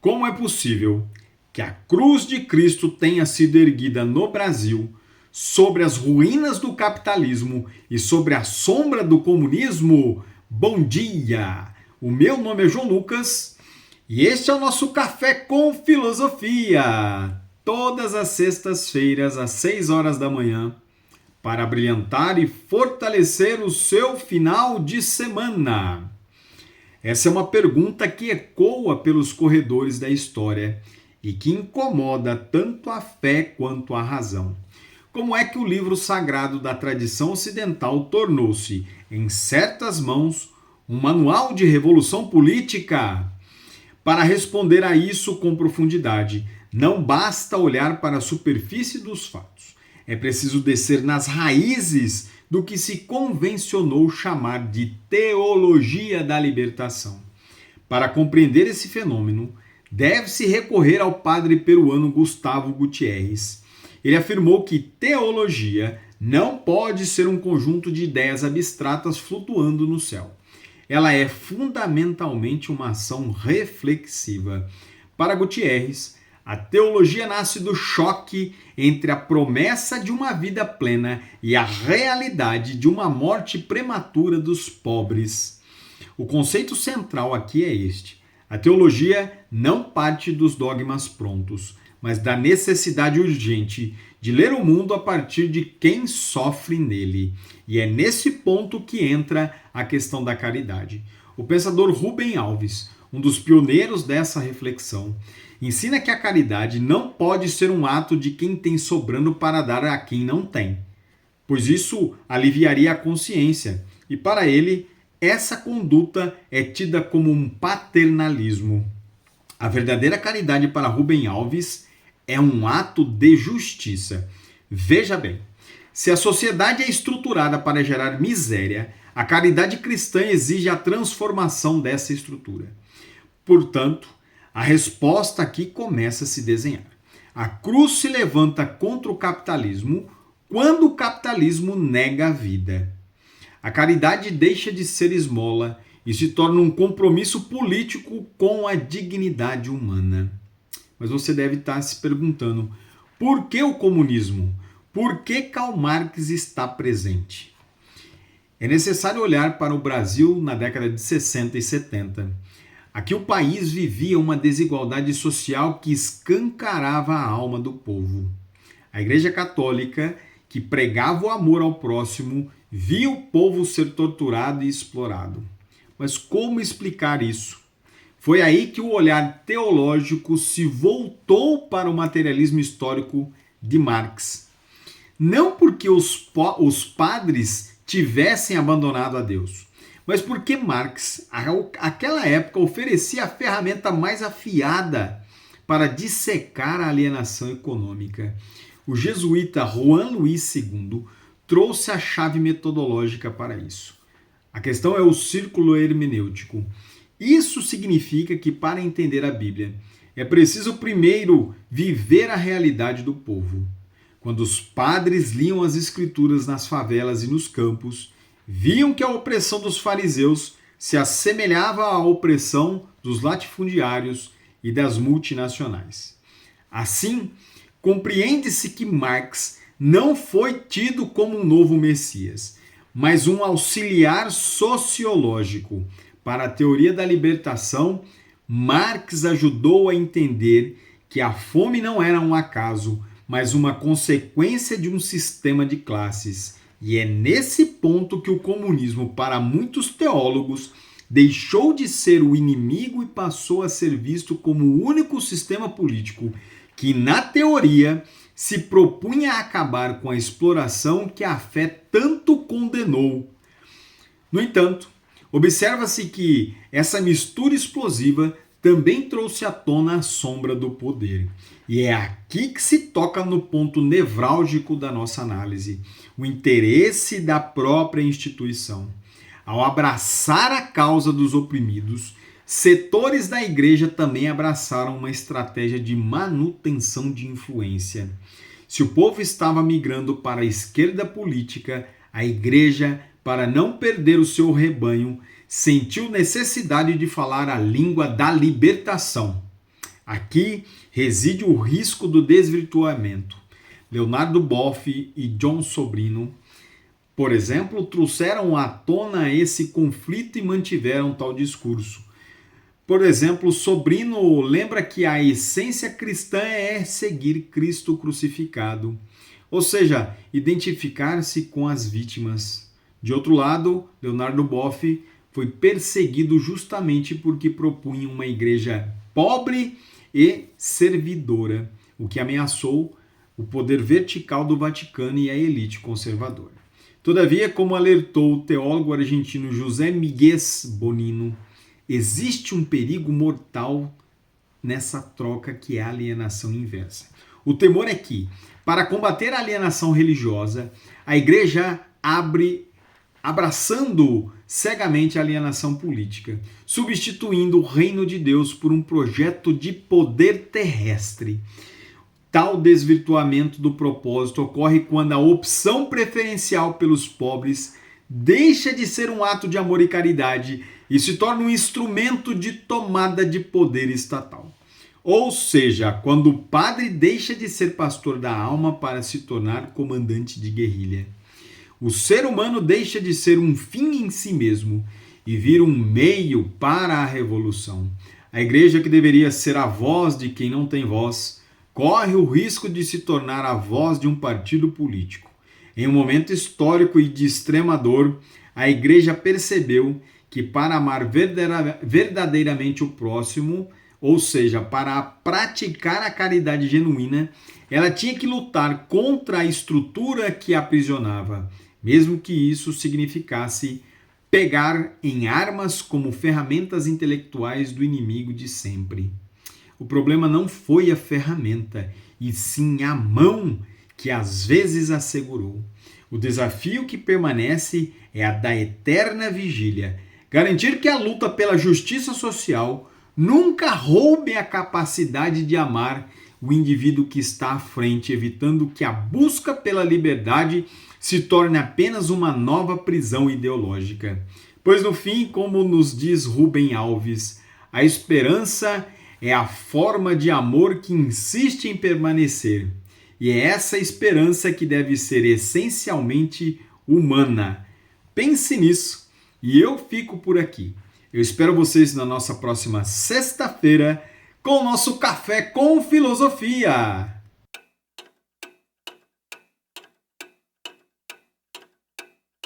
Como é possível que a cruz de Cristo tenha sido erguida no Brasil sobre as ruínas do capitalismo e sobre a sombra do comunismo? Bom dia! O meu nome é João Lucas e este é o nosso Café com Filosofia. Todas as sextas-feiras, às 6 horas da manhã, para brilhantar e fortalecer o seu final de semana. Essa é uma pergunta que ecoa pelos corredores da história e que incomoda tanto a fé quanto a razão. Como é que o livro sagrado da tradição ocidental tornou-se, em certas mãos, um manual de revolução política? Para responder a isso com profundidade, não basta olhar para a superfície dos fatos. É preciso descer nas raízes do que se convencionou chamar de teologia da libertação. Para compreender esse fenômeno, deve-se recorrer ao padre peruano Gustavo Gutierrez. Ele afirmou que teologia não pode ser um conjunto de ideias abstratas flutuando no céu. Ela é fundamentalmente uma ação reflexiva. Para Gutierrez, a teologia nasce do choque entre a promessa de uma vida plena e a realidade de uma morte prematura dos pobres. O conceito central aqui é este. A teologia não parte dos dogmas prontos, mas da necessidade urgente de ler o mundo a partir de quem sofre nele. E é nesse ponto que entra a questão da caridade. O pensador Rubem Alves, um dos pioneiros dessa reflexão, ensina que a caridade não pode ser um ato de quem tem sobrando para dar a quem não tem, pois isso aliviaria a consciência, e para ele, essa conduta é tida como um paternalismo. A verdadeira caridade para Rubem Alves é um ato de justiça. Veja bem, se a sociedade é estruturada para gerar miséria, a caridade cristã exige a transformação dessa estrutura. Portanto, a resposta aqui começa a se desenhar. A cruz se levanta contra o capitalismo quando o capitalismo nega a vida. A caridade deixa de ser esmola e se torna um compromisso político com a dignidade humana. Mas você deve estar se perguntando, por que o comunismo? Por que Karl Marx está presente? É necessário olhar para o Brasil na década de 60 e 70. Aqui o país vivia uma desigualdade social que escancarava a alma do povo. A Igreja Católica, que pregava o amor ao próximo, via o povo ser torturado e explorado. Mas como explicar isso? Foi aí que o olhar teológico se voltou para o materialismo histórico de Marx. Não porque os padres tivessem abandonado a Deus, mas porque Marx, naquela época, oferecia a ferramenta mais afiada para dissecar a alienação econômica. O jesuíta Juan Luís II trouxe a chave metodológica para isso. A questão é o círculo hermenêutico. Isso significa que, para entender a Bíblia, é preciso primeiro viver a realidade do povo. Quando os padres liam as escrituras nas favelas e nos campos, viam que a opressão dos fariseus se assemelhava à opressão dos latifundiários e das multinacionais. Assim, compreende-se que Marx não foi tido como um novo Messias, mas um auxiliar sociológico. Para a teoria da libertação, Marx ajudou a entender que a fome não era um acaso, mas uma consequência de um sistema de classes. E é nesse ponto que o comunismo, para muitos teólogos, deixou de ser o inimigo e passou a ser visto como o único sistema político que, na teoria, se propunha a acabar com a exploração que a fé tanto condenou. No entanto, observa-se que essa mistura explosiva também trouxe à tona a sombra do poder. E é aqui que se toca no ponto nevrálgico da nossa análise, o interesse da própria instituição. Ao abraçar a causa dos oprimidos, setores da igreja também abraçaram uma estratégia de manutenção de influência. Se o povo estava migrando para a esquerda política, a igreja, para não perder o seu rebanho, sentiu necessidade de falar a língua da libertação. Aqui reside o risco do desvirtuamento. Leonardo Boff e John Sobrino, por exemplo, trouxeram à tona esse conflito e mantiveram tal discurso. Por exemplo, Sobrino lembra que a essência cristã é seguir Cristo crucificado, ou seja, identificar-se com as vítimas. De outro lado, Leonardo Boff foi perseguido justamente porque propunha uma igreja pobre e servidora, o que ameaçou o poder vertical do Vaticano e a elite conservadora. Todavia, como alertou o teólogo argentino José Miguel Bonino, existe um perigo mortal nessa troca que é a alienação inversa. O temor é que, para combater a alienação religiosa, a igreja abraçando cegamente a alienação política, substituindo o reino de Deus por um projeto de poder terrestre. Tal desvirtuamento do propósito ocorre quando a opção preferencial pelos pobres deixa de ser um ato de amor e caridade e se torna um instrumento de tomada de poder estatal. Ou seja, quando o padre deixa de ser pastor da alma para se tornar comandante de guerrilha. O ser humano deixa de ser um fim em si mesmo e vira um meio para a revolução. A igreja, que deveria ser a voz de quem não tem voz, corre o risco de se tornar a voz de um partido político. Em um momento histórico e de extrema dor, a igreja percebeu que para amar verdadeiramente o próximo, ou seja, para praticar a caridade genuína, ela tinha que lutar contra a estrutura que a aprisionava, mesmo que isso significasse pegar em armas como ferramentas intelectuais do inimigo de sempre. O problema não foi a ferramenta, e sim a mão que às vezes a segurou. O desafio que permanece é a da eterna vigília, garantir que a luta pela justiça social nunca roube a capacidade de amar o indivíduo que está à frente, evitando que a busca pela liberdade se torne apenas uma nova prisão ideológica. Pois no fim, como nos diz Rubem Alves, a esperança é a forma de amor que insiste em permanecer. E é essa esperança que deve ser essencialmente humana. Pense nisso e eu fico por aqui. Eu espero vocês na nossa próxima sexta-feira com o nosso Café com Filosofia.